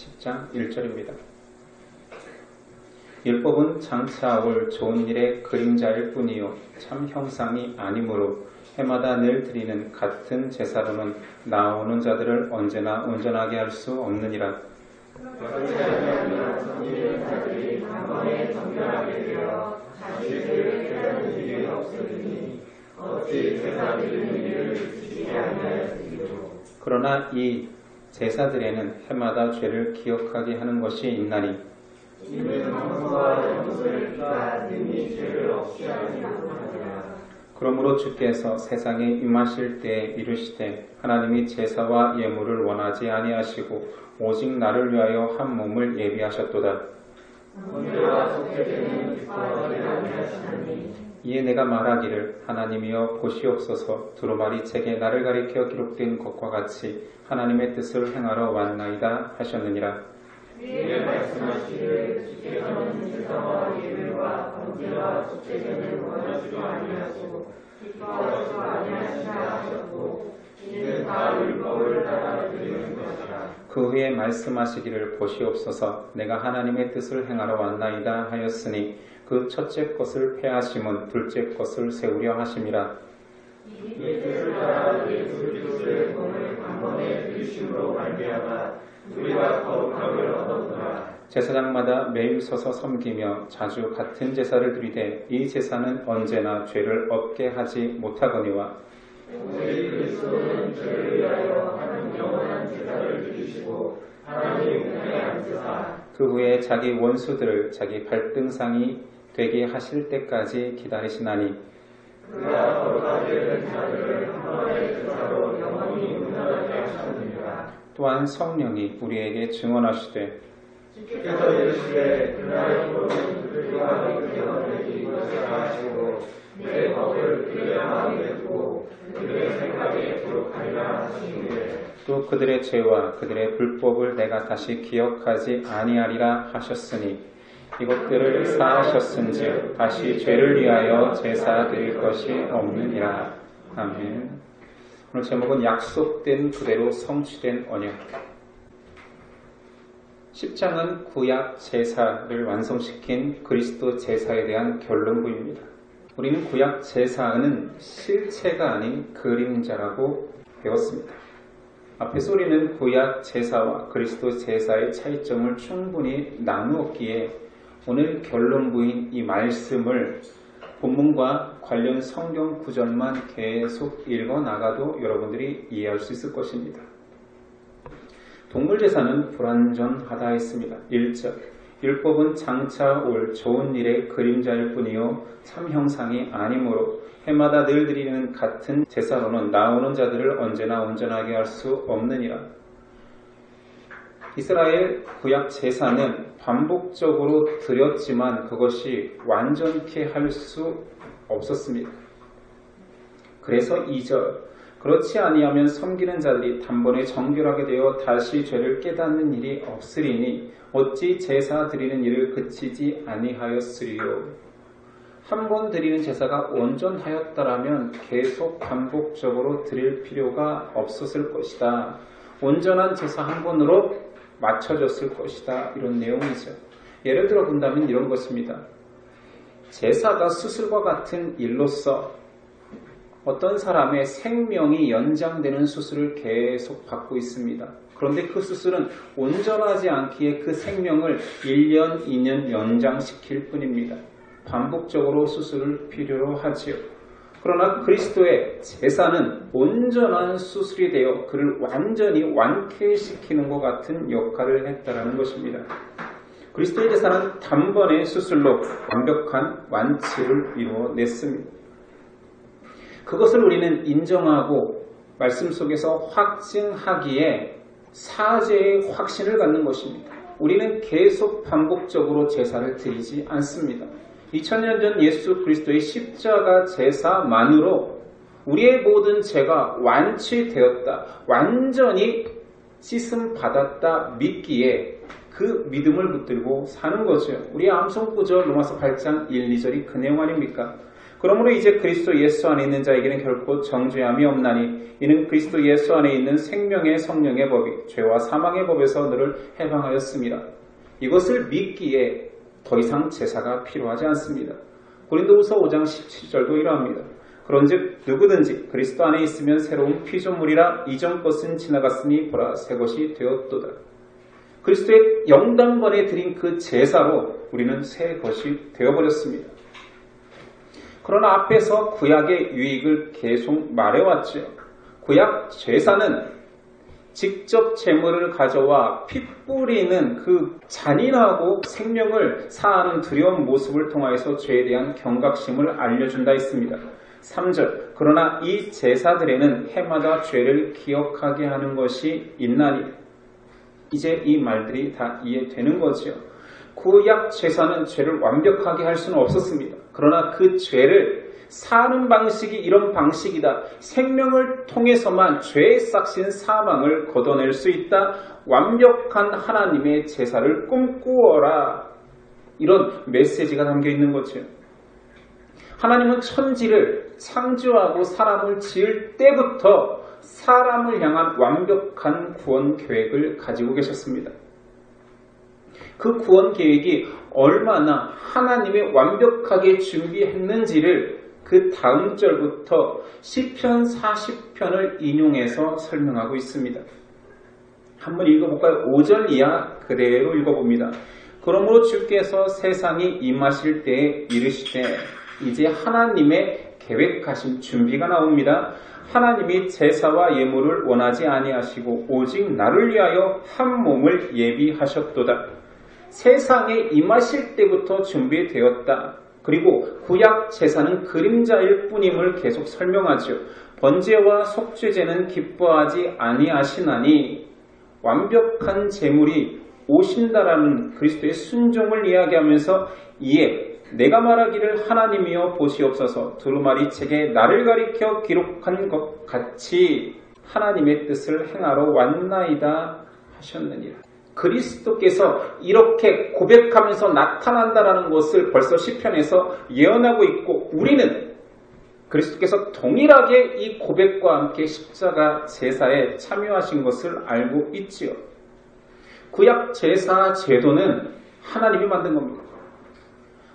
10장 1절입니다. 율법은 장차 올 좋은 일의 그림자일 뿐이요 참 형상이 아니므로 해마다 늘 드리는 같은 제사로는 나오는 자들을 언제나 온전하게 할 수 없느니라. 그러나 이 제사들에는 해마다 죄를 기억하게 하는 것이 있나니 그러므로 주께서 세상에 임하실 때에 이르시되 하나님이 제사와 예물을 원하지 아니하시고 오직 나를 위하여 한 몸을 예비하셨도다. 이에 내가 말하기를 하나님이여 보시옵소서 두루마리 책에 나를 가리켜 기록된 것과 같이 하나님의 뜻을 행하러 왔나이다 하셨느니라. 위에 말씀하시기를 주께서는 제사와 예물과 번제와 속죄제를 원하지도 아니하시고 기뻐하지도 아니하시라 하셨고 이는 다 율법을 따라 드리는 것이라. 그 후에 말씀하시기를 보시옵소서 내가 하나님의 뜻을 행하러 왔나이다 하였으니 그 첫째 것을 폐하심은 둘째 것을 세우려 하심이라. 이 뜻을 따라 예수 그리스도의 몸을 단번에 들이심으로 말미암아 우리가 거룩함을 얻었노라. 제사장마다 매일 서서 섬기며 자주 같은 제사를 드리되 이 제사는 언제나 죄를 없게 하지 못하거니와 오직 그리스도는 죄를 위하여 하는 영원한 제사를 드리시고 하나님 우편에 앉으사 그 후에 자기 원수들을 자기 발등상이 되게 하실 때까지 기다리시나니 그가 거룩하게 된 자들을 한 번의 제사로 영원히 운전하게 하셨느니라. 또한 성령이 우리에게 증언하시되 주께서 이르시되 그날의 법은 그들과 내 영혼을 이루어지라 하시고 내 법을 그들의 마음에 두고 그들의 생각에 기록하리라 하시니에 또 그들의 죄와 그들의 불법을 내가 다시 기억하지 아니하리라 하셨으니 이것들을 사하셨은즉 다시 죄를 위하여 제사 드릴 것이 없느니라. 아멘. 오늘 제목은 약속된 그대로 성취된 언약. 10장은 구약 제사를 완성시킨 그리스도 제사에 대한 결론부입니다. 우리는 구약 제사는 실체가 아닌 그림자라고 배웠습니다. 앞에서 우리는 구약 제사와 그리스도 제사의 차이점을 충분히 나누었기에 오늘 결론부인 이 말씀을 본문과 관련 성경 구절만 계속 읽어 나가도 여러분들이 이해할 수 있을 것입니다. 동물제사는 불완전하다 했습니다. 1절 율법은 장차 올 좋은 일의 그림자일 뿐이요 참 형상이 아니므로 해마다 늘 드리는 같은 제사로는 나오는 자들을 언제나 온전하게 할 수 없느니라. 이스라엘 구약 제사는 반복적으로 드렸지만 그것이 완전케 할 수 없었습니다. 그래서 2절 그렇지 아니하면 섬기는 자들이 단번에 정결하게 되어 다시 죄를 깨닫는 일이 없으리니 어찌 제사 드리는 일을 그치지 아니하였으리요. 한 번 드리는 제사가 온전하였다라면 계속 반복적으로 드릴 필요가 없었을 것이다. 온전한 제사 한 번으로 맞춰졌을 것이다. 이런 내용이죠. 예를 들어 본다면 이런 것입니다. 제사가 수술과 같은 일로서 어떤 사람의 생명이 연장되는 수술을 계속 받고 있습니다. 그런데 그 수술은 온전하지 않기에 그 생명을 1년, 2년 연장시킬 뿐입니다. 반복적으로 수술을 필요로 하지요. 그러나 그리스도의 제사는 온전한 수술이 되어 그를 완전히 완쾌시키는 것 같은 역할을 했다는 것입니다. 그리스도의 제사는 단번의 수술로 완벽한 완치를 이루어냈습니다. 그것을 우리는 인정하고 말씀 속에서 확증하기에 사죄의 확신을 갖는 것입니다. 우리는 계속 반복적으로 제사를 드리지 않습니다. 2000년 전 예수 그리스도의 십자가 제사만으로 우리의 모든 죄가 완치되었다, 완전히 씻음 받았다 믿기에 그 믿음을 붙들고 사는 거죠. 우리의 암송 구절 로마서 8장 1, 2절이 그 내용 아닙니까? 그러므로 이제 그리스도 예수 안에 있는 자에게는 결코 정죄함이 없나니 이는 그리스도 예수 안에 있는 생명의 성령의 법이 죄와 사망의 법에서 너를 해방하였습니다. 이것을 믿기에 더 이상 제사가 필요하지 않습니다. 고린도후서 5장 17절도 이러합니다. 그런즉 누구든지 그리스도 안에 있으면 새로운 피조물이라 이전 것은 지나갔으니 보라 새 것이 되었도다. 그리스도의 영단번에 드린 그 제사로 우리는 새 것이 되어버렸습니다. 그러나 앞에서 구약의 유익을 계속 말해왔죠. 구약 제사는 직접 제물을 가져와 피 뿌리는 그 잔인하고 생명을 사하는 두려운 모습을 통하여서 죄에 대한 경각심을 알려준다 했습니다. 3절 그러나 이 제사들에는 해마다 죄를 기억하게 하는 것이 있나니 이제 이 말들이 다 이해되는 거죠. 구약 제사는 죄를 완벽하게 할 수는 없었습니다. 그러나 그 죄를 사는 방식이 이런 방식이다. 생명을 통해서만 죄의 싹신 사망을 걷어낼 수 있다. 완벽한 하나님의 제사를 꿈꾸어라. 이런 메시지가 담겨 있는 거죠. 하나님은 천지를 창조하고 사람을 지을 때부터 사람을 향한 완벽한 구원 계획을 가지고 계셨습니다. 그 구원 계획이 얼마나 하나님이 완벽하게 준비했는지를 그 다음 절부터 시편 40편을 인용해서 설명하고 있습니다. 한번 읽어볼까요? 5절 이하 그대로 읽어봅니다. 그러므로 주께서 세상이 임하실 때에 이르시되 이제 하나님의 계획하신 준비가 나옵니다. 하나님이 제사와 예물을 원하지 아니하시고 오직 나를 위하여 한 몸을 예비하셨도다. 세상에 임하실 때부터 준비되었다. 그리고 구약 제사는 그림자일 뿐임을 계속 설명하죠. 번제와 속죄제는 기뻐하지 아니하시나니 완벽한 제물이 오신다라는 그리스도의 순종을 이야기하면서 이에 내가 말하기를 하나님이여 보시옵소서 두루마리 책에 나를 가리켜 기록한 것 같이 하나님의 뜻을 행하러 왔나이다 하셨느니라. 그리스도께서 이렇게 고백하면서 나타난다라는 것을 벌써 시편에서 예언하고 있고 우리는 그리스도께서 동일하게 이 고백과 함께 십자가 제사에 참여하신 것을 알고 있지요. 구약 제사 제도는 하나님이 만든 겁니다.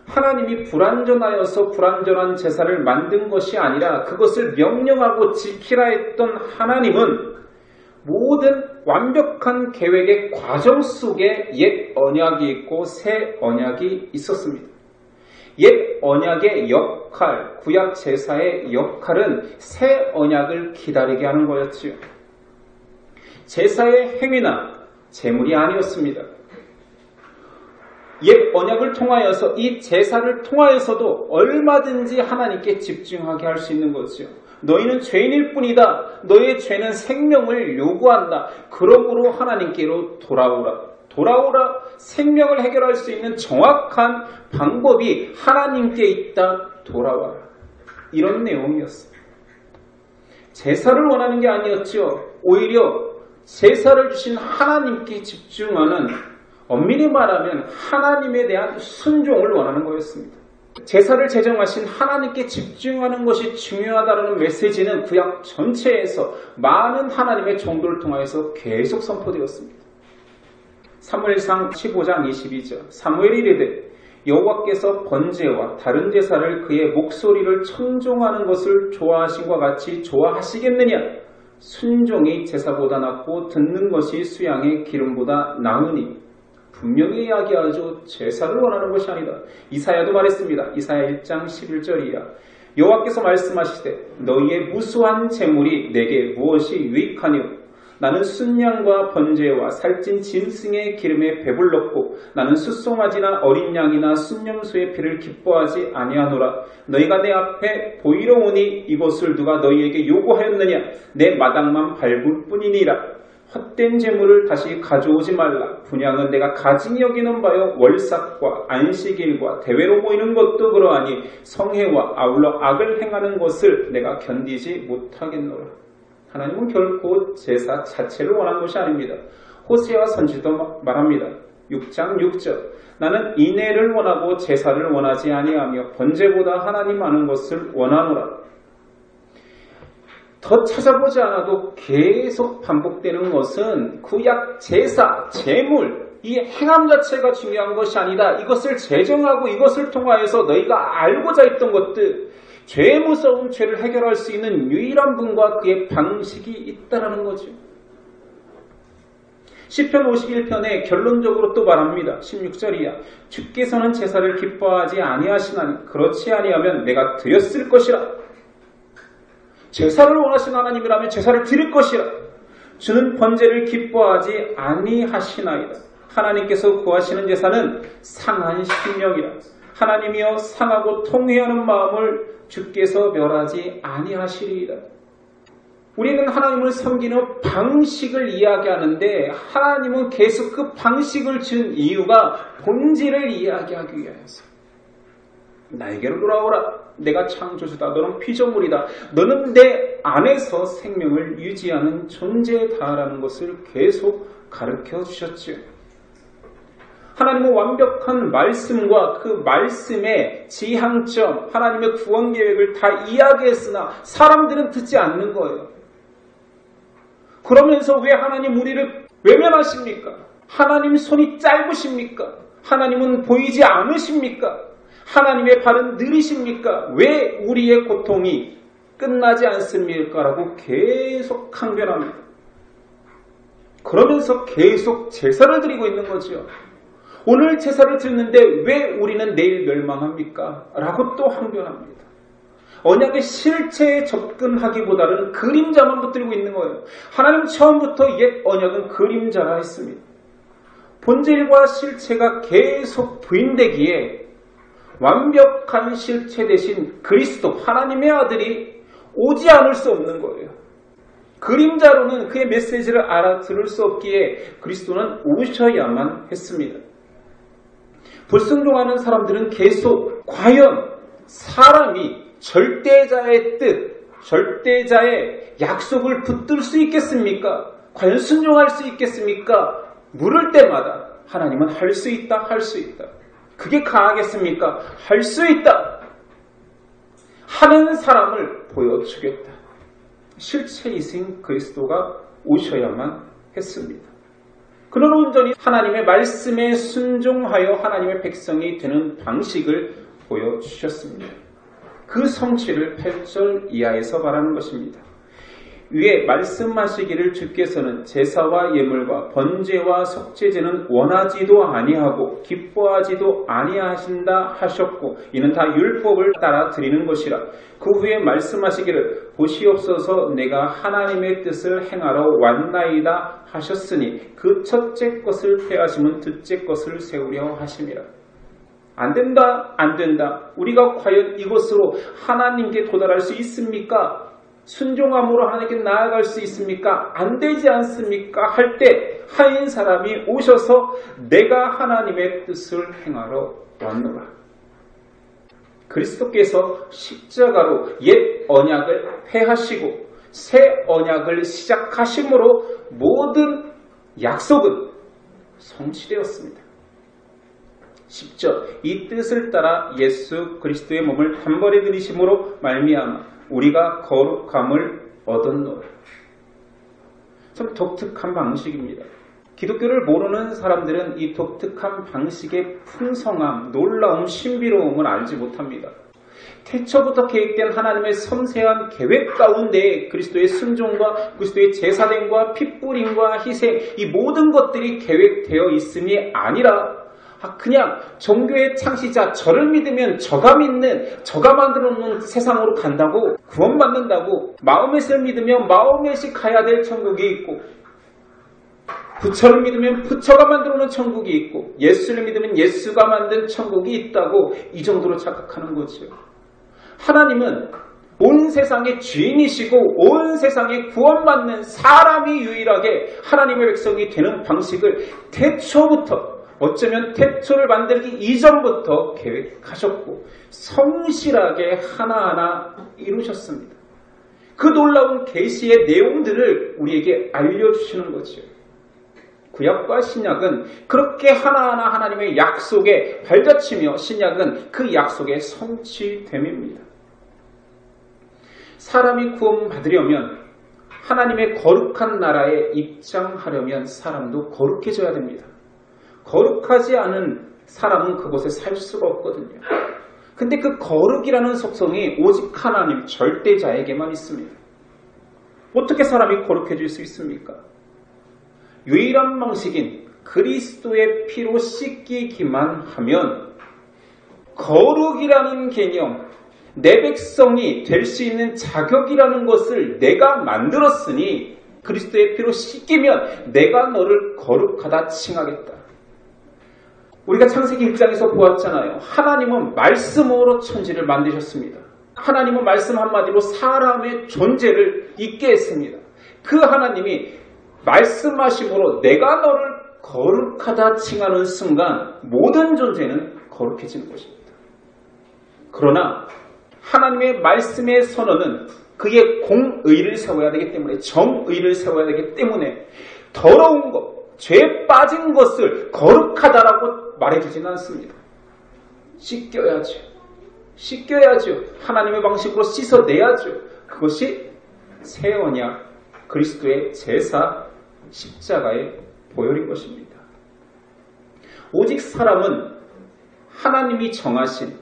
하나님이 불완전하여서 불완전한 제사를 만든 것이 아니라 그것을 명령하고 지키라 했던 하나님은 모든 완벽한 계획의 과정 속에 옛 언약이 있고 새 언약이 있었습니다. 옛 언약의 역할, 구약 제사의 역할은 새 언약을 기다리게 하는 거였지요. 제사의 행위나 제물이 아니었습니다. 옛 언약을 통하여서 이 제사를 통하여서도 얼마든지 하나님께 집중하게 할 수 있는 거지요. 너희는 죄인일 뿐이다. 너희의 죄는 생명을 요구한다. 그러므로 하나님께로 돌아오라. 돌아오라. 생명을 해결할 수 있는 정확한 방법이 하나님께 있다. 돌아와라. 이런 내용이었어요. 제사를 원하는 게 아니었죠. 오히려 제사를 주신 하나님께 집중하는, 엄밀히 말하면 하나님에 대한 순종을 원하는 거였습니다. 제사를 제정하신 하나님께 집중하는 것이 중요하다는 메시지는 구약 전체에서 많은 하나님의 종도를 통해서 계속 선포되었습니다. 사무엘상 15장 22절 사무엘이 이르되 여호와께서 번제와 다른 제사를 그의 목소리를 청종하는 것을 좋아하신 것 같이 좋아하시겠느냐? 순종이 제사보다 낫고 듣는 것이 수양의 기름보다 나으니. 분명히 이야기하죠. 제사를 원하는 것이 아니다. 이사야도 말했습니다. 이사야 1장 11절이야. 여호와께서 말씀하시되 너희의 무수한 재물이 내게 무엇이 유익하뇨? 나는 순양과 번제와 살찐 짐승의 기름에 배불렀고 나는 숫송아지나 어린 양이나 순념소의 피를 기뻐하지 아니하노라. 너희가 내 앞에 보이러 오니 이것을 누가 너희에게 요구하였느냐? 내 마당만 밟을 뿐이니라. 헛된 재물을 다시 가져오지 말라. 분향은 내가 가증히 여기는 바요 월삭과 안식일과 대회로 모이는 것도 그러하니 성회와 아울러 악을 행하는 것을 내가 견디지 못하겠노라. 하나님은 결코 제사 자체를 원하는 것이 아닙니다. 호세아 선지도 말합니다. 6장 6절 나는 인애를 원하고 제사를 원하지 아니하며 번제보다 하나님 아는 것을 원하노라. 더 찾아보지 않아도 계속 반복되는 것은 구약 제사, 제물, 이 행함 자체가 중요한 것이 아니다. 이것을 제정하고 이것을 통하여서 너희가 알고자 했던 것들, 죄의 무서운 죄를 해결할 수 있는 유일한 분과 그의 방식이 있다라는 거죠. 시편 51편에 결론적으로 또 말합니다. 16절이야. 주께서는 제사를 기뻐하지 아니하시나니 그렇지 아니하면 내가 드렸을 것이라. 제사를 원하시는 하나님이라면 제사를 드릴 것이라. 주는 번제를 기뻐하지 아니하시나이다. 하나님께서 구하시는 제사는 상한 심령이라. 하나님이여 상하고 통회하는 마음을 주께서 멸하지 아니하시리이다. 우리는 하나님을 섬기는 방식을 이야기하는데 하나님은 계속 그 방식을 준 이유가 본질을 이야기하기 위해서. 나에게로 돌아오라. 내가 창조주다. 너는 피조물이다. 너는 내 안에서 생명을 유지하는 존재다라는 것을 계속 가르쳐 주셨죠. 하나님은 완벽한 말씀과 그 말씀의 지향점, 하나님의 구원 계획을 다 이야기했으나 사람들은 듣지 않는 거예요. 그러면서 왜 하나님 우리를 외면하십니까? 하나님 손이 짧으십니까? 하나님은 보이지 않으십니까? 하나님의 발은 느리십니까? 왜 우리의 고통이 끝나지 않습니까? 라고 계속 항변합니다. 그러면서 계속 제사를 드리고 있는 거죠. 오늘 제사를 드리는데 왜 우리는 내일 멸망합니까? 라고 또 항변합니다. 언약의 실체에 접근하기보다는 그림자만 붙들고 있는 거예요. 하나님 처음부터 옛 언약은 그림자라 했습니다. 본질과 실체가 계속 부인되기에 완벽한 실체 대신 그리스도 하나님의 아들이 오지 않을 수 없는 거예요. 그림자로는 그의 메시지를 알아들을 수 없기에 그리스도는 오셔야만 했습니다. 불순종하는 사람들은 계속 과연 사람이 절대자의 뜻, 절대자의 약속을 붙들 수 있겠습니까? 과연 순종할 수 있겠습니까? 물을 때마다 하나님은 할 수 있다, 할 수 있다. 그게 가하겠습니까? 할 수 있다. 하는 사람을 보여주겠다. 실체이신 그리스도가 오셔야만 했습니다. 그는 온전히 하나님의 말씀에 순종하여 하나님의 백성이 되는 방식을 보여주셨습니다. 그 성취를 8절 이하에서 말하는 것입니다. 위에 말씀하시기를 주께서는 제사와 예물과 번제와 속죄제는 원하지도 아니하고 기뻐하지도 아니하신다 하셨고 이는 다 율법을 따라 드리는 것이라. 그 후에 말씀하시기를 보시옵소서 내가 하나님의 뜻을 행하러 왔나이다 하셨으니 그 첫째 것을 폐하시면 둘째 것을 세우려 하심이라. 안 된다, 안 된다. 우리가 과연 이것으로 하나님께 도달할 수 있습니까? 순종함으로 하나님께 나아갈 수 있습니까? 안 되지 않습니까? 할 때 한 사람이 오셔서 내가 하나님의 뜻을 행하러 왔노라. 그리스도께서 십자가로 옛 언약을 폐하시고 새 언약을 시작하심으로 모든 약속은 성취되었습니다. 10절 이 뜻을 따라 예수 그리스도의 몸을 단번에 들이심으로 말미암아 우리가 거룩함을 얻었노라. 참 독특한 방식입니다. 기독교를 모르는 사람들은 이 독특한 방식의 풍성함, 놀라움, 신비로움을 알지 못합니다. 태초부터 계획된 하나님의 섬세한 계획 가운데 그리스도의 순종과 그리스도의 제사됨과 핏뿌림과 희생 이 모든 것들이 계획되어 있음이 아니라 그냥 종교의 창시자 저를 믿으면 저가 믿는 저가 만들어 놓은 세상으로 간다고 구원받는다고 마음에서 믿으면 마음에서 가야 될 천국이 있고 부처를 믿으면 부처가 만들어 놓은 천국이 있고 예수를 믿으면 예수가 만든 천국이 있다고 이 정도로 착각하는 거죠. 하나님은 온 세상의 주인이시고 온 세상에 구원받는 사람이 유일하게 하나님의 백성이 되는 방식을 태초부터 어쩌면 태초를 만들기 이전부터 계획하셨고 성실하게 하나하나 이루셨습니다. 그 놀라운 계시의 내용들을 우리에게 알려주시는 거죠. 구약과 신약은 그렇게 하나하나 하나님의 약속에 발자취며 신약은 그 약속의 성취됨입니다. 사람이 구원받으려면 하나님의 거룩한 나라에 입장하려면 사람도 거룩해져야 됩니다. 거룩하지 않은 사람은 그곳에 살 수가 없거든요. 근데 그 거룩이라는 속성이 오직 하나님 절대자에게만 있습니다. 어떻게 사람이 거룩해질 수 있습니까? 유일한 방식인 그리스도의 피로 씻기기만 하면 거룩이라는 개념, 내 백성이 될 수 있는 자격이라는 것을 내가 만들었으니 그리스도의 피로 씻기면 내가 너를 거룩하다 칭하겠다. 우리가 창세기 1장에서 보았잖아요. 하나님은 말씀으로 천지를 만드셨습니다. 하나님은 말씀 한마디로 사람의 존재를 있게 했습니다. 그 하나님이 말씀하심으로 내가 너를 거룩하다 칭하는 순간 모든 존재는 거룩해지는 것입니다. 그러나 하나님의 말씀의 선언은 그의 공의를 세워야 되기 때문에 정의를 세워야 되기 때문에 더러운 것, 죄에 빠진 것을 거룩하다라고 말해주지는 않습니다. 씻겨야죠. 하나님의 방식으로 씻어내야죠. 그것이 새 언약 그리스도의 제사 십자가의 보혈인 것입니다. 오직 사람은 하나님이 정하신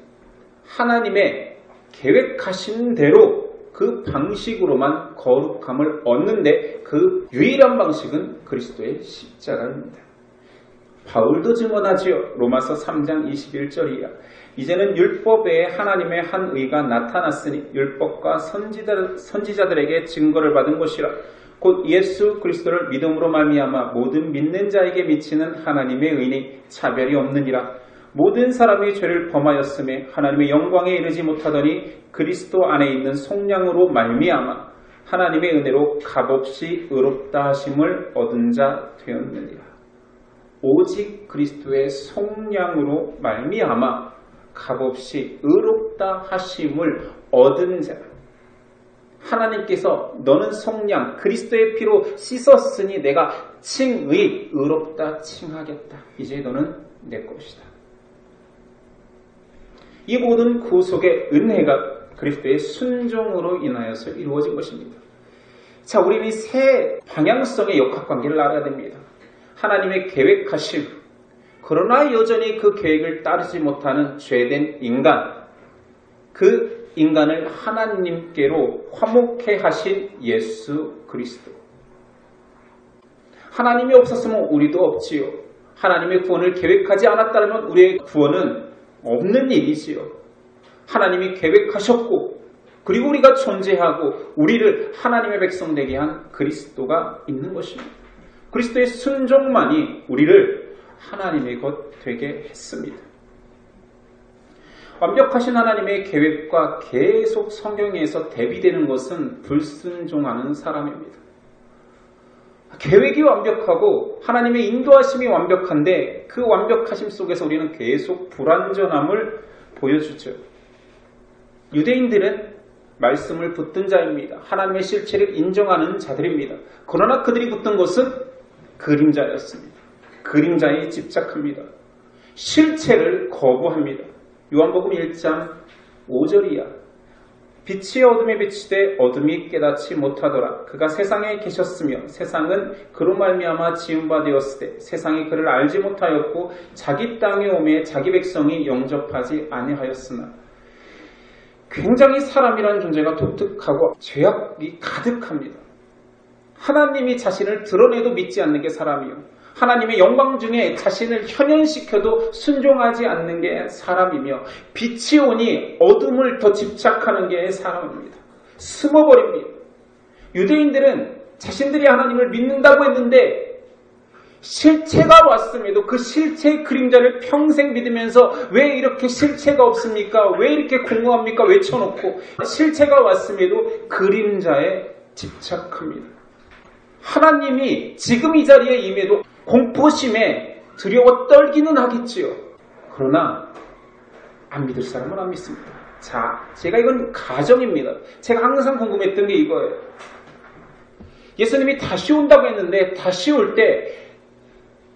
하나님의 계획하신 대로 그 방식으로만 거룩함을 얻는데 그 유일한 방식은 그리스도의 십자가입니다. 바울도 증언하지요. 로마서 3장 21절이야. 이제는 율법 외에 하나님의 한 의가 나타났으니 율법과 선지자들에게 증거를 받은 것이라. 곧 예수 그리스도를 믿음으로 말미암아 모든 믿는 자에게 미치는 하나님의 의니 차별이 없느니라. 모든 사람이 죄를 범하였음에 하나님의 영광에 이르지 못하더니 그리스도 안에 있는 속량으로 말미암아 하나님의 은혜로 값없이 의롭다 하심을 얻은 자 되었느니라. 오직 그리스도의 속량으로 말미암아 값없이 의롭다 하심을 얻은 자. 하나님께서 너는 속량 그리스도의 피로 씻었으니 내가 칭의 의롭다 칭하겠다. 이제 너는 내 것이다. 이 모든 구속의 은혜가 그리스도의 순종으로 인하여서 이루어진 것입니다. 자, 우리는 새 방향성의 역학관계를 알아야 됩니다. 하나님의 계획하심, 그러나 여전히 그 계획을 따르지 못하는 죄된 인간, 그 인간을 하나님께로 화목해 하신 예수 그리스도. 하나님이 없었으면 우리도 없지요. 하나님의 구원을 계획하지 않았다면 우리의 구원은 없는 일이지요. 하나님이 계획하셨고 그리고 우리가 존재하고 우리를 하나님의 백성 되게 한 그리스도가 있는 것입니다. 그리스도의 순종만이 우리를 하나님의 것 되게 했습니다. 완벽하신 하나님의 계획과 계속 성경에서 대비되는 것은 불순종하는 사람입니다. 계획이 완벽하고 하나님의 인도하심이 완벽한데 그 완벽하심 속에서 우리는 계속 불완전함을 보여주죠. 유대인들은 말씀을 붙든 자입니다. 하나님의 실체를 인정하는 자들입니다. 그러나 그들이 붙든 것은 그림자였습니다. 그림자에 집착합니다. 실체를 거부합니다. 요한복음 1장 5절이야. 빛이 어둠에 비치되 어둠이 깨닫지 못하더라. 그가 세상에 계셨으며 세상은 그로 말미암아 지은 바 되었으되 세상이 그를 알지 못하였고 자기 땅에 오매 자기 백성이 영접하지 아니하였으나. 굉장히 사람이라는 존재가 독특하고 죄악이 가득합니다. 하나님이 자신을 드러내도 믿지 않는 게 사람이요. 하나님의 영광 중에 자신을 현현시켜도 순종하지 않는 게 사람이며 빛이 오니 어둠을 더 집착하는 게 사람입니다. 숨어버립니다. 유대인들은 자신들이 하나님을 믿는다고 했는데 실체가 왔음에도 그 실체의 그림자를 평생 믿으면서 왜 이렇게 실체가 없습니까? 왜 이렇게 공허합니까? 외쳐놓고 실체가 왔음에도 그림자에 집착합니다. 하나님이 지금 이 자리에 임해도 공포심에 두려워 떨기는 하겠지요. 그러나 안 믿을 사람은 안 믿습니다. 자, 제가 이건 가정입니다. 제가 항상 궁금했던 게 이거예요. 예수님이 다시 온다고 했는데 다시 올 때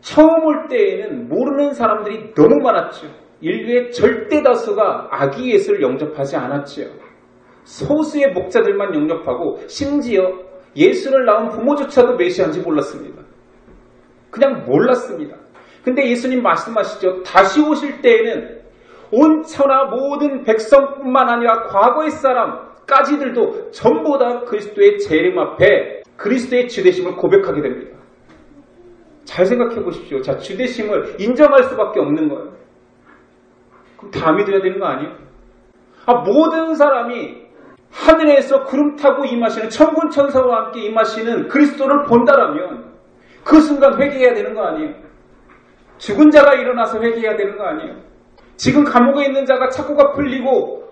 처음 올 때에는 모르는 사람들이 너무 많았죠. 인류의 절대 다수가 아기 예수를 영접하지 않았지요. 소수의 목자들만 영접하고 심지어 예수를 낳은 부모조차도 메시아인지 몰랐습니다. 그냥 몰랐습니다. 근데 예수님 말씀하시죠. 다시 오실 때에는 온 천하 모든 백성뿐만 아니라 과거의 사람까지들도 전부 다 그리스도의 재림 앞에 그리스도의 주되심을 고백하게 됩니다. 잘 생각해 보십시오. 자, 주되심을 인정할 수밖에 없는 거예요. 그럼 다 믿어야 되는 거 아니에요? 모든 사람이 하늘에서 구름 타고 임하시는 천군 천사와 함께 임하시는 그리스도를 본다라면 그 순간 회개해야 되는 거 아니에요? 죽은 자가 일어나서 회개해야 되는 거 아니에요? 지금 감옥에 있는 자가 착고가 풀리고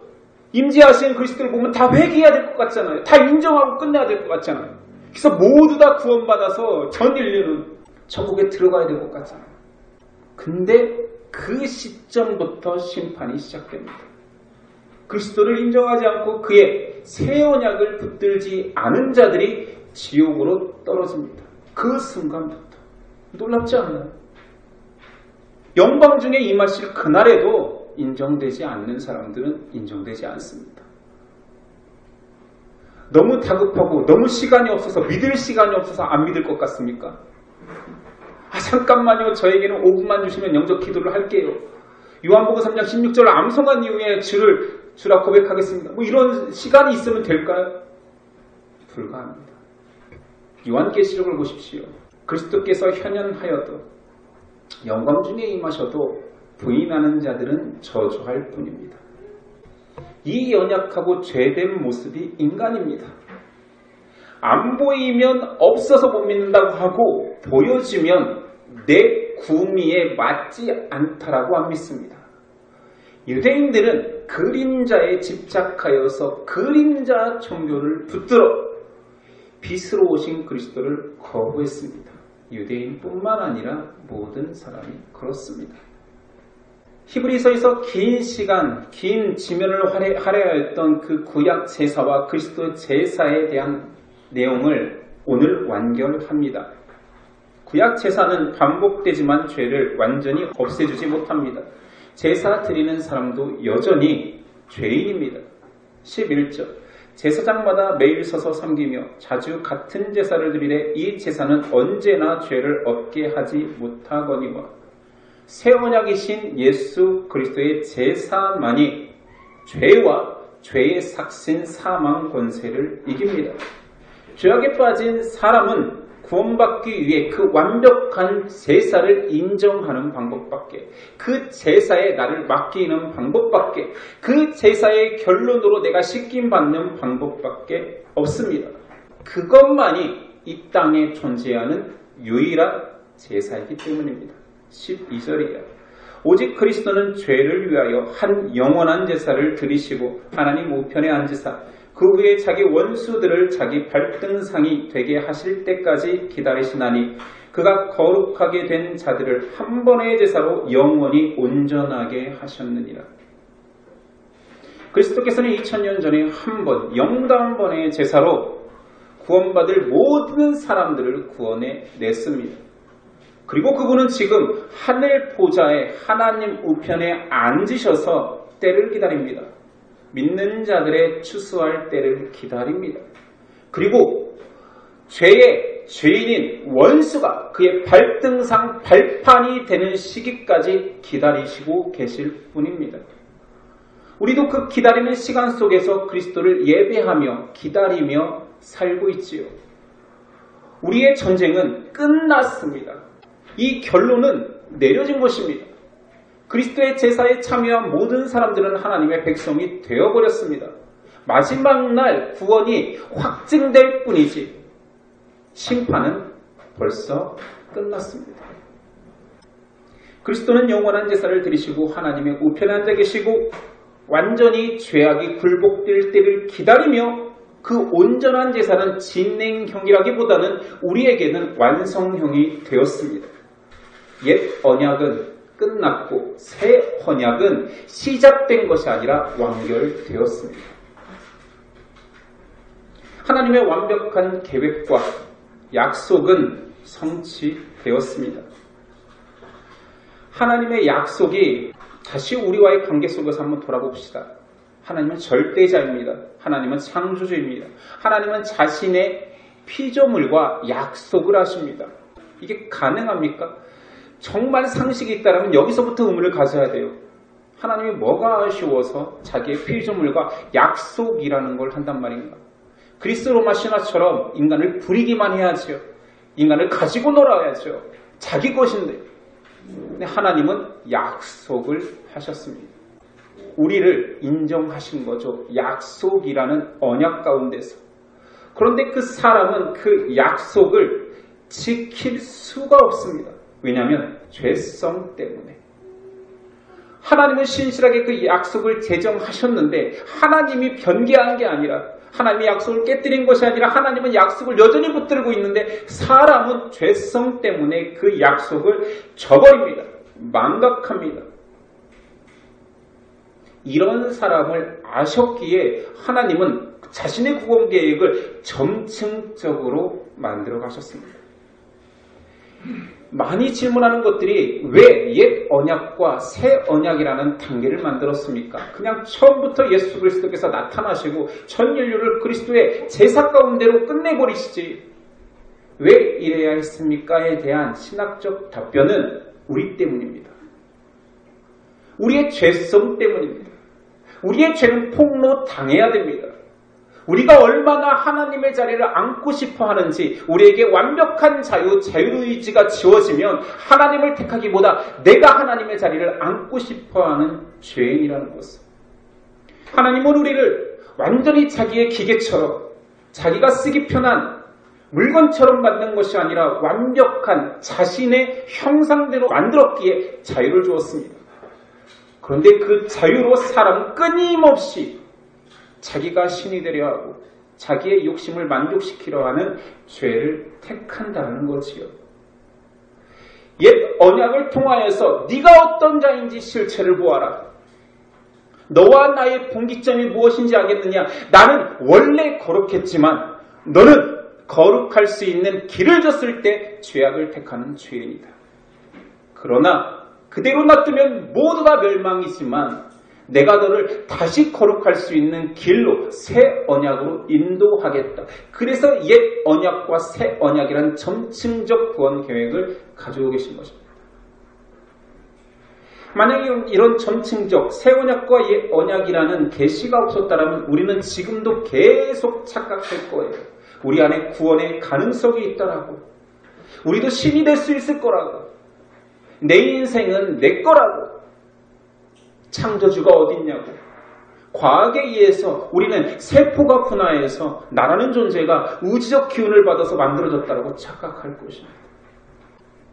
임재하시는 그리스도를 보면 다 회개해야 될 것 같잖아요. 다 인정하고 끝내야 될 것 같잖아요. 그래서 모두 다 구원받아서 전 인류는 천국에 들어가야 될 것 같잖아요. 근데 그 시점부터 심판이 시작됩니다. 그리스도를 인정하지 않고 그의 새 언약을 붙들지 않은 자들이 지옥으로 떨어집니다. 그 순간부터. 놀랍지 않나요? 영광 중에 임하실 그날에도 인정되지 않는 사람들은 인정되지 않습니다. 너무 다급하고 너무 시간이 없어서 믿을 시간이 없어서 안 믿을 것 같습니까? 잠깐만요. 저에게는 5분만 주시면 영접 기도를 할게요. 요한복음 3장 16절 암송한 이후에 주라 고백하겠습니다. 이런 시간이 있으면 될까요? 불가합니다. 요한계시록을 보십시오. 그리스도께서 현현하여도 영광 중에 임하셔도 부인하는 자들은 저주할 뿐입니다. 이 연약하고 죄된 모습이 인간입니다. 안 보이면 없어서 못 믿는다고 하고 보여지면 내 구미에 맞지 않다라고 안 믿습니다. 유대인들은 그림자에 집착하여서 그림자 종교를 붙들어 빛으로 오신 그리스도를 거부했습니다. 유대인뿐만 아니라 모든 사람이 그렇습니다. 히브리서에서 긴 시간, 긴 지면을 할애하였던 그 구약 제사와 그리스도 제사에 대한 내용을 오늘 완결합니다. 구약 제사는 반복되지만 죄를 완전히 없애주지 못합니다. 제사 드리는 사람도 여전히 죄인입니다. 11절 제사장마다 매일 서서 섬기며 자주 같은 제사를 드리되 이 제사는 언제나 죄를 없게 하지 못하거니와 새 언약이신 예수 그리스도의 제사만이 죄와 죄의 삭신 사망 권세를 이깁니다. 죄악에 빠진 사람은 구원받기 위해 그 완벽한 제사를 인정하는 방법밖에, 그 제사에 나를 맡기는 방법밖에, 그 제사의 결론으로 내가 씻김받는 방법밖에 없습니다. 그것만이 이 땅에 존재하는 유일한 제사이기 때문입니다. 12절이에요. 오직 그리스도는 죄를 위하여 한 영원한 제사를 드리시고 하나님 우편에 앉으사 그 후에 자기 원수들을 자기 발등상이 되게 하실 때까지 기다리시나니 그가 거룩하게 된 자들을 한 번의 제사로 영원히 온전하게 하셨느니라. 그리스도께서는 2000년 전에 한 번, 영당 번의 제사로 구원받을 모든 사람들을 구원해 냈습니다. 그리고 그분은 지금 하늘 보좌에 하나님 우편에 앉으셔서 때를 기다립니다. 믿는 자들의 추수할 때를 기다립니다. 그리고 죄의 죄인인 원수가 그의 발등상 발판이 되는 시기까지 기다리시고 계실 뿐입니다. 우리도 그 기다리는 시간 속에서 그리스도를 예배하며 기다리며 살고 있지요. 우리의 전쟁은 끝났습니다. 이 결론은 내려진 것입니다. 그리스도의 제사에 참여한 모든 사람들은 하나님의 백성이 되어버렸습니다. 마지막 날 구원이 확증될 뿐이지 심판은 벌써 끝났습니다. 그리스도는 영원한 제사를 드리시고 하나님의 우편에 앉아 계시고 완전히 죄악이 굴복될 때를 기다리며 그 온전한 제사는 진행형이라기보다는 우리에게는 완성형이 되었습니다. 옛 언약은 끝났고 새 언약은 시작된 것이 아니라 완결되었습니다. 하나님의 완벽한 계획과 약속은 성취되었습니다. 하나님의 약속이 다시 우리와의 관계 속에서 한번 돌아봅시다. 하나님은 절대자입니다. 하나님은 창조주입니다. 하나님은 자신의 피조물과 약속을 하십니다. 이게 가능합니까? 정말 상식이 있다면 여기서부터 의문을 가져야 돼요. 하나님이 뭐가 아쉬워서 자기의 피조물과 약속이라는 걸 한단 말인가? 그리스 로마 신화처럼 인간을 부리기만 해야죠. 인간을 가지고 놀아야죠. 자기 것인데. 근데 하나님은 약속을 하셨습니다. 우리를 인정하신 거죠. 약속이라는 언약 가운데서. 그런데 그 사람은 그 약속을 지킬 수가 없습니다. 왜냐하면 죄성 때문에. 하나님은 신실하게 그 약속을 제정하셨는데 하나님이 변개한 게 아니라 하나님의 약속을 깨뜨린 것이 아니라 하나님은 약속을 여전히 붙들고 있는데 사람은 죄성 때문에 그 약속을 저버립니다. 망각합니다. 이런 사람을 아셨기에 하나님은 자신의 구원 계획을 점층적으로 만들어 가셨습니다. 많이 질문하는 것들이 왜 옛 언약과 새 언약이라는 단계를 만들었습니까? 그냥 처음부터 예수 그리스도께서 나타나시고 전 인류를 그리스도의 제사 가운데로 끝내버리시지 왜 이래야 했습니까에 대한 신학적 답변은 우리 때문입니다. 우리의 죄성 때문입니다. 우리의 죄는 폭로당해야 됩니다. 우리가 얼마나 하나님의 자리를 앉고 싶어 하는지 우리에게 완벽한 자유의지가 지워지면 하나님을 택하기보다 내가 하나님의 자리를 앉고 싶어 하는 죄인이라는 것을. 하나님은 우리를 완전히 자기의 기계처럼 자기가 쓰기 편한 물건처럼 만든 것이 아니라 완벽한 자신의 형상대로 만들었기에 자유를 주었습니다. 그런데 그 자유로 사람은 끊임없이 자기가 신이 되려 하고 자기의 욕심을 만족시키려 하는 죄를 택한다는 거지요. 옛 언약을 통하여서 네가 어떤 자인지 실체를 보아라. 너와 나의 분기점이 무엇인지 알겠느냐? 나는 원래 거룩했지만 너는 거룩할 수 있는 길을 줬을 때 죄악을 택하는 죄인이다. 그러나 그대로 놔두면 모두 다 멸망이지만 내가 너를 다시 거룩할 수 있는 길로 새 언약으로 인도하겠다. 그래서 옛 언약과 새 언약이라는 점층적 구원 계획을 가지고 계신 것입니다. 만약에 이런 점층적 새 언약과 옛 언약이라는 계시가 없었다면 우리는 지금도 계속 착각할 거예요. 우리 안에 구원의 가능성이 있다라고. 우리도 신이 될 수 있을 거라고. 내 인생은 내 거라고. 창조주가 어딨냐고. 과학에 의해서 우리는 세포가 분화해서 나라는 존재가 우주적 기운을 받아서 만들어졌다고 착각할 것입니다.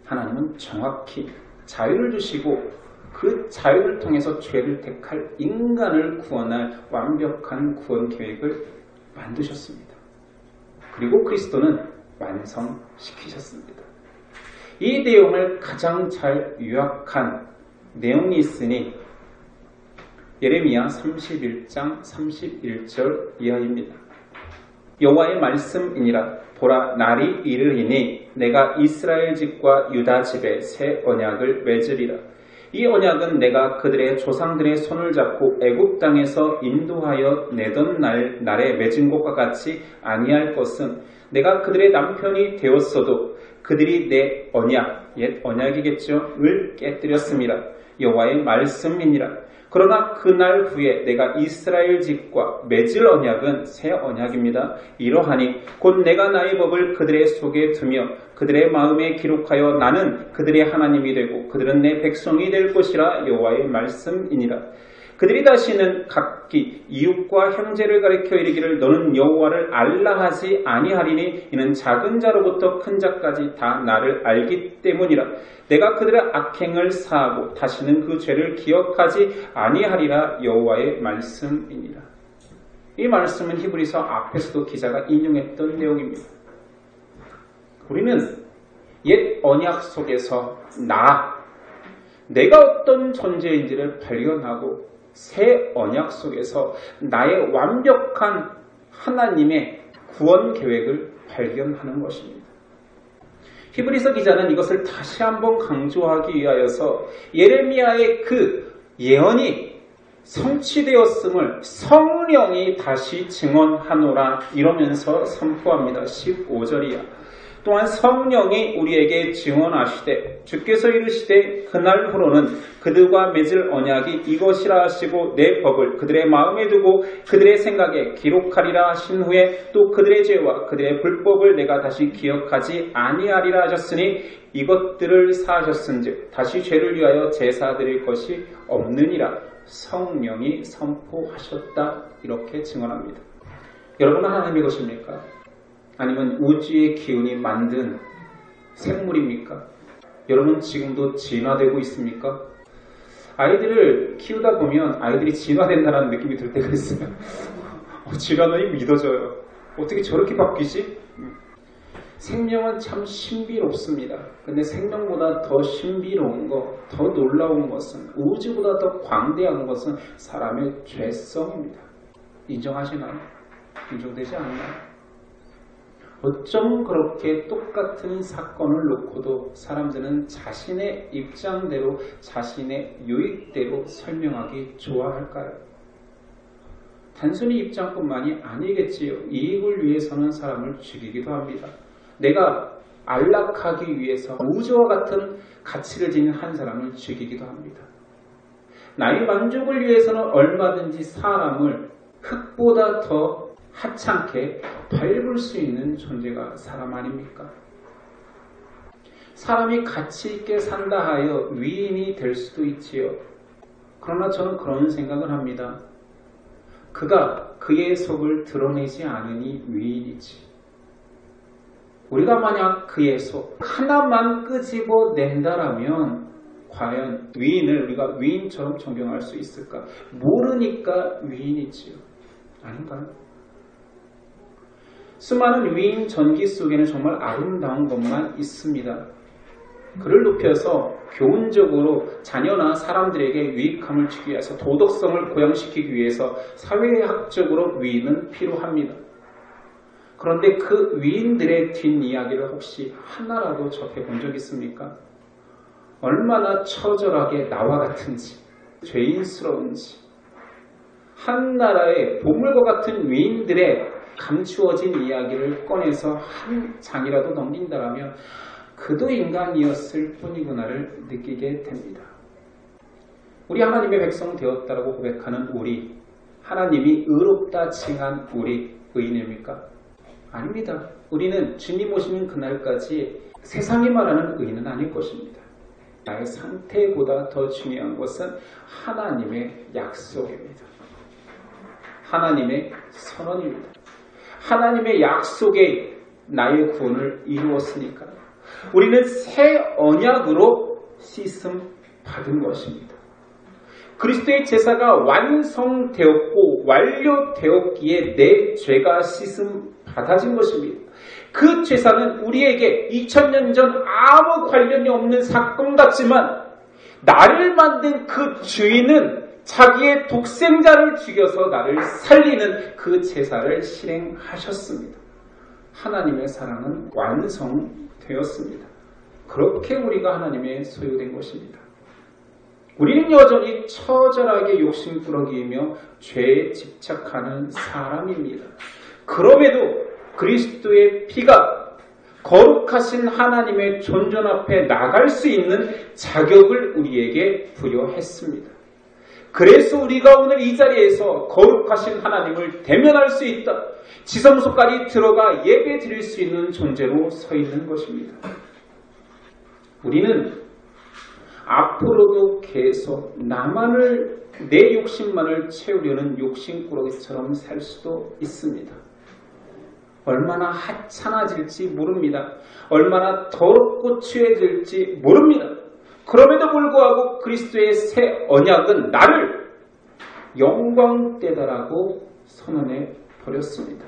하나님은 정확히 자유를 주시고 그 자유를 통해서 죄를 택할 인간을 구원할 완벽한 구원 계획을 만드셨습니다. 그리고 그리스도는 완성시키셨습니다. 이 내용을 가장 잘 요약한 내용이 있으니 예레미야 31장 31절 이하입니다. 여호와의 말씀이니라. 보라, 날이 이르리니 내가 이스라엘 집과 유다 집에 새 언약을 맺으리라. 이 언약은 내가 그들의 조상들의 손을 잡고 애굽 땅에서 인도하여 내던 날에 맺은 것과 같이 아니할 것은 내가 그들의 남편이 되었어도 그들이 내 언약, 옛 언약이겠죠, 을 깨뜨렸습니다. 여호와의 말씀이니라. 그러나 그날 후에 내가 이스라엘 집과 맺을 언약은 새 언약입니다. 이러하니 곧 내가 나의 법을 그들의 속에 두며 그들의 마음에 기록하여 나는 그들의 하나님이 되고 그들은 내 백성이 될 것이라. 여호와의 말씀이니라. 그들이 다시는 각기 이웃과 형제를 가리켜 이르기를 너는 여호와를 알라 하지 아니하리니 이는 작은 자로부터 큰 자까지 다 나를 알기 때문이라. 내가 그들의 악행을 사하고 다시는 그 죄를 기억하지 아니하리라. 여호와의 말씀이니라. 이 말씀은 히브리서 앞에서도 기자가 인용했던 내용입니다. 우리는 옛 언약 속에서 내가 어떤 존재인지를 발견하고 새 언약 속에서 나의 완벽한 하나님의 구원 계획을 발견하는 것입니다. 히브리서 기자는 이것을 다시 한번 강조하기 위하여서 예레미야의 그 예언이 성취되었음을 성령이 다시 증언하노라 이러면서 선포합니다. 15절이야. 또한 성령이 우리에게 증언하시되 주께서 이르시되 그날 후로는 그들과 맺을 언약이 이것이라 하시고 내 법을 그들의 마음에 두고 그들의 생각에 기록하리라 하신 후에 또 그들의 죄와 그들의 불법을 내가 다시 기억하지 아니하리라 하셨으니 이것들을 사하셨은즉 다시 죄를 위하여 제사 드릴 것이 없느니라 성령이 선포하셨다 이렇게 증언합니다. 여러분은 하나님의 것입니까? 아니면 우주의 기운이 만든 생물입니까? 여러분 지금도 진화되고 있습니까? 아이들을 키우다 보면 아이들이 진화된다는 느낌이 들 때가 있어요. 진화론이 믿어져요. 어떻게 저렇게 바뀌지? 생명은 참 신비롭습니다. 근데 생명보다 더 신비로운 것, 더 놀라운 것은 우주보다 더 광대한 것은 사람의 죄성입니다. 인정하시나요? 인정되지 않나요? 어쩜 그렇게 똑같은 사건을 놓고도 사람들은 자신의 입장대로 자신의 유익대로 설명하기 좋아할까요? 단순히 입장뿐만이 아니겠지요. 이익을 위해서는 사람을 죽이기도 합니다. 내가 안락하기 위해서 우주와 같은 가치를 지닌 한 사람을 죽이기도 합니다. 나의 만족을 위해서는 얼마든지 사람을 흙보다 더 하찮게 밟을 수 있는 존재가 사람 아닙니까? 사람이 가치 있게 산다 하여 위인이 될 수도 있지요. 그러나 저는 그런 생각을 합니다. 그가 그의 속을 드러내지 않으니 위인이지. 우리가 만약 그의 속 하나만 끄집어 낸다라면 과연 위인을 우리가 위인처럼 존경할 수 있을까? 모르니까 위인이지요. 아닌가요? 수많은 위인 전기 속에는 정말 아름다운 것만 있습니다. 그를 높여서 교훈적으로 자녀나 사람들에게 유익함을 주기 위해서 도덕성을 고양시키기 위해서 사회학적으로 위인은 필요합니다. 그런데 그 위인들의 뒷이야기를 혹시 하나라도 접해본 적 있습니까? 얼마나 처절하게 나와 같은지, 죄인스러운지, 한 나라의 보물과 같은 위인들의 감추어진 이야기를 꺼내서 한 장이라도 넘긴다라면 그도 인간이었을 뿐이구나를 느끼게 됩니다. 우리 하나님의 백성 되었다라고 고백하는 우리, 하나님이 의롭다 칭한 우리 의인입니까? 아닙니다. 우리는 주님 오시는 그날까지 세상이 말하는 의인은 아닐 것입니다. 나의 상태보다 더 중요한 것은 하나님의 약속입니다. 하나님의 선언입니다. 하나님의 약속에 나의 구원을 이루었으니까 우리는 새 언약으로 씻음 받은 것입니다. 그리스도의 제사가 완성되었고 완료되었기에 내 죄가 씻음 받아진 것입니다. 그 제사는 우리에게 2000년 전 아무 관련이 없는 사건 같지만 나를 만든 그 주인은 자기의 독생자를 죽여서 나를 살리는 그 제사를 실행하셨습니다. 하나님의 사랑은 완성되었습니다. 그렇게 우리가 하나님의 소유된 것입니다. 우리는 여전히 처절하게 욕심꾸러기이며 죄에 집착하는 사람입니다. 그럼에도 그리스도의 피가 거룩하신 하나님의 존전 앞에 나갈 수 있는 자격을 우리에게 부여했습니다. 그래서 우리가 오늘 이 자리에서 거룩하신 하나님을 대면할 수 있다. 지성소까지 들어가 예배 드릴 수 있는 존재로 서 있는 것입니다. 우리는 앞으로도 계속 내 욕심만을 채우려는 욕심꾸러기처럼 살 수도 있습니다. 얼마나 하찮아질지 모릅니다. 얼마나 더럽고 취해질지 모릅니다. 그럼에도 불구하고 그리스도의 새 언약은 나를 영광되다라고 선언해 버렸습니다.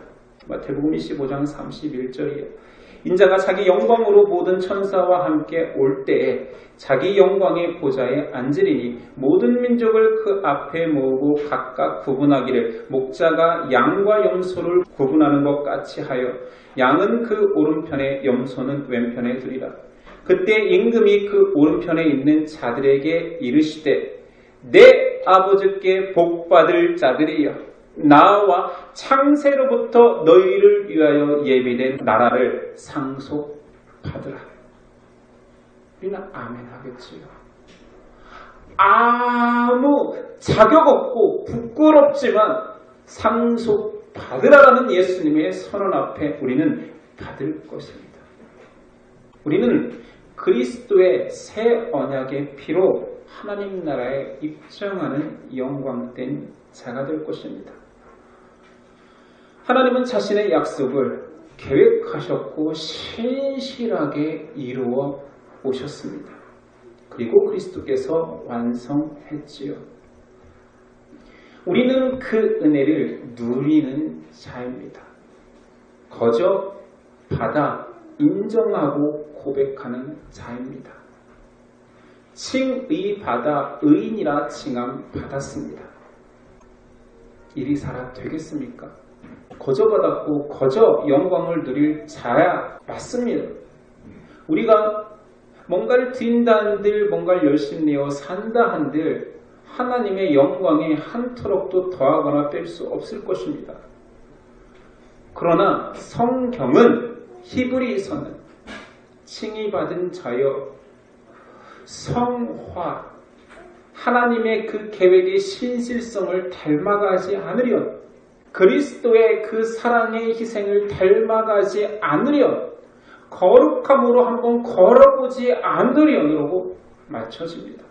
마태복음 25장 31절이에요. 인자가 자기 영광으로 모든 천사와 함께 올 때에 자기 영광의 보좌에 앉으리니 모든 민족을 그 앞에 모으고 각각 구분하기를 목자가 양과 염소를 구분하는 것 같이 하여 양은 그 오른편에 염소는 왼편에 두리라. 그때 임금이 그 오른편에 있는 자들에게 이르시되 내 아버지께 복받을 자들이여 나와 창세로부터 너희를 위하여 예비된 나라를 상속받으라. 우리는 아멘 하겠지요. 아무 자격 없고 부끄럽지만 상속받으라라는 예수님의 선언 앞에 우리는 받을 것입니다. 우리는 그리스도의 새 언약의 피로 하나님 나라에 입장하는 영광된 자가 될 것입니다. 하나님은 자신의 약속을 계획하셨고 신실하게 이루어 오셨습니다. 그리고 그리스도께서 완성했지요. 우리는 그 은혜를 누리는 자입니다. 거저 받아 인정하고 고백하는 자입니다. 칭의 받아 의인이라 칭함 받았습니다. 이리 살아 되겠습니까? 거저 받았고 거저 영광을 누릴 자야 맞습니다. 우리가 뭔가를 드린다 한들 뭔가를 열심히 내어 산다 한들 하나님의 영광에 한 터럭도 더하거나 뺄 수 없을 것입니다. 그러나 성경은 히브리서는 칭의 받은 자여 성화 하나님의 그 계획의 신실성을 닮아가지 않으려 그리스도의 그 사랑의 희생을 닮아가지 않으려 거룩함으로 한번 걸어보지 않으려고 맞춰집니다.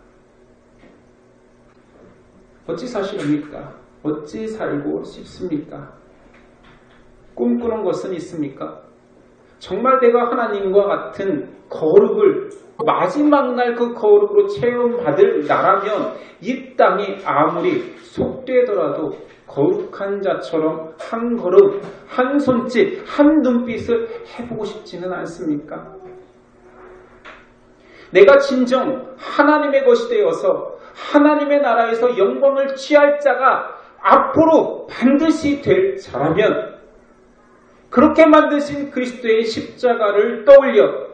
어찌 사십니까? 어찌 살고 싶습니까? 꿈꾸는 것은 있습니까? 정말 내가 하나님과 같은 거룩을 마지막 날 그 거룩으로 체험받을 나라면 이 땅이 아무리 속되더라도 거룩한 자처럼 한 걸음, 한 손짓, 한 눈빛을 해보고 싶지는 않습니까? 내가 진정 하나님의 것이 되어서 하나님의 나라에서 영광을 취할 자가 앞으로 반드시 될 자라면 그렇게 만드신 그리스도의 십자가를 떠올려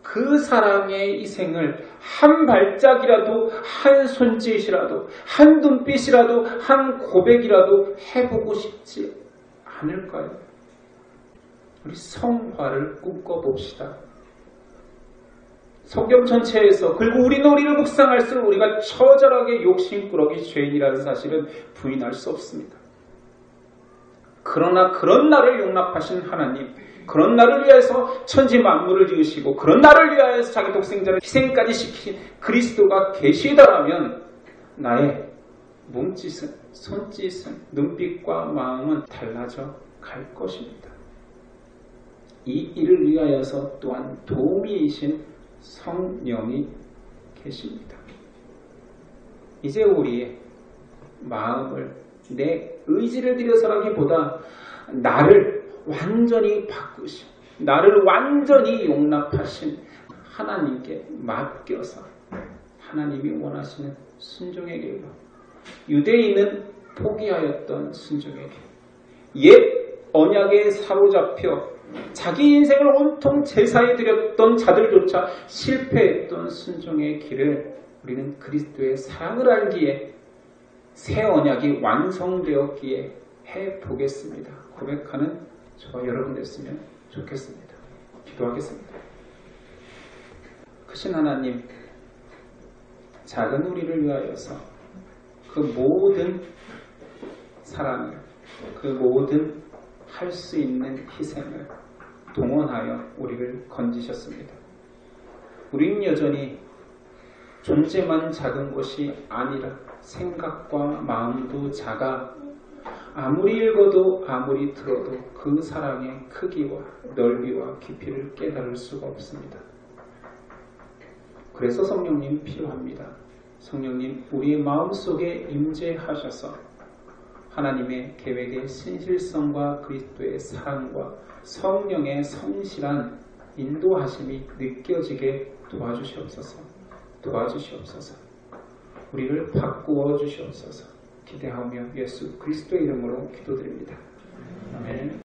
그 사랑의 희생을 한 발짝이라도 한 손짓이라도 한 눈빛이라도 한 고백이라도 해보고 싶지 않을까요? 우리 성화를 꿈꿔봅시다. 성경 전체에서 그리고 우리는 우리를 묵상할수록 우리가 처절하게 욕심꾸러기 죄인이라는 사실은 부인할 수 없습니다. 그러나 그런 나를 용납하신 하나님, 그런 나를 위하여서 천지 만물을 지으시고 그런 나를 위하여서 자기 독생자를 희생까지 시킨 그리스도가 계시더라면 나의 몸짓은, 손짓은, 눈빛과 마음은 달라져 갈 것입니다. 이 일을 위하여서 또한 도우미이신 성령이 계십니다. 이제 우리의 마음을 내 의지를 들여서라기보다 나를 완전히 바꾸신, 나를 완전히 용납하신 하나님께 맡겨서 하나님이 원하시는 순종의 길로, 유대인은 포기하였던 순종의 길, 옛 언약에 사로잡혀 자기 인생을 온통 제사에 드렸던 자들조차 실패했던 순종의 길을 우리는 그리스도의 사랑을 알기에 새 언약이 완성되었기에 해보겠습니다. 고백하는 저와 여러분 됐으면 좋겠습니다. 기도하겠습니다. 크신 하나님, 작은 우리를 위하여서 그 모든 사랑을, 그 모든 할 수 있는 희생을 동원하여 우리를 건지셨습니다. 우리는 여전히 존재만 작은 것이 아니라 생각과 마음도 작아 아무리 읽어도 아무리 들어도 그 사랑의 크기와 넓이와 깊이를 깨달을 수가 없습니다. 그래서 성령님 필요합니다. 성령님 우리의 마음속에 임재하셔서 하나님의 계획의 신실성과 그리스도의 사랑과 성령의 성실한 인도하심이 느껴지게 도와주시옵소서. 우리를 바꾸어 주시옵소서. 기대하며 예수 그리스도의 이름으로 기도드립니다. 아멘.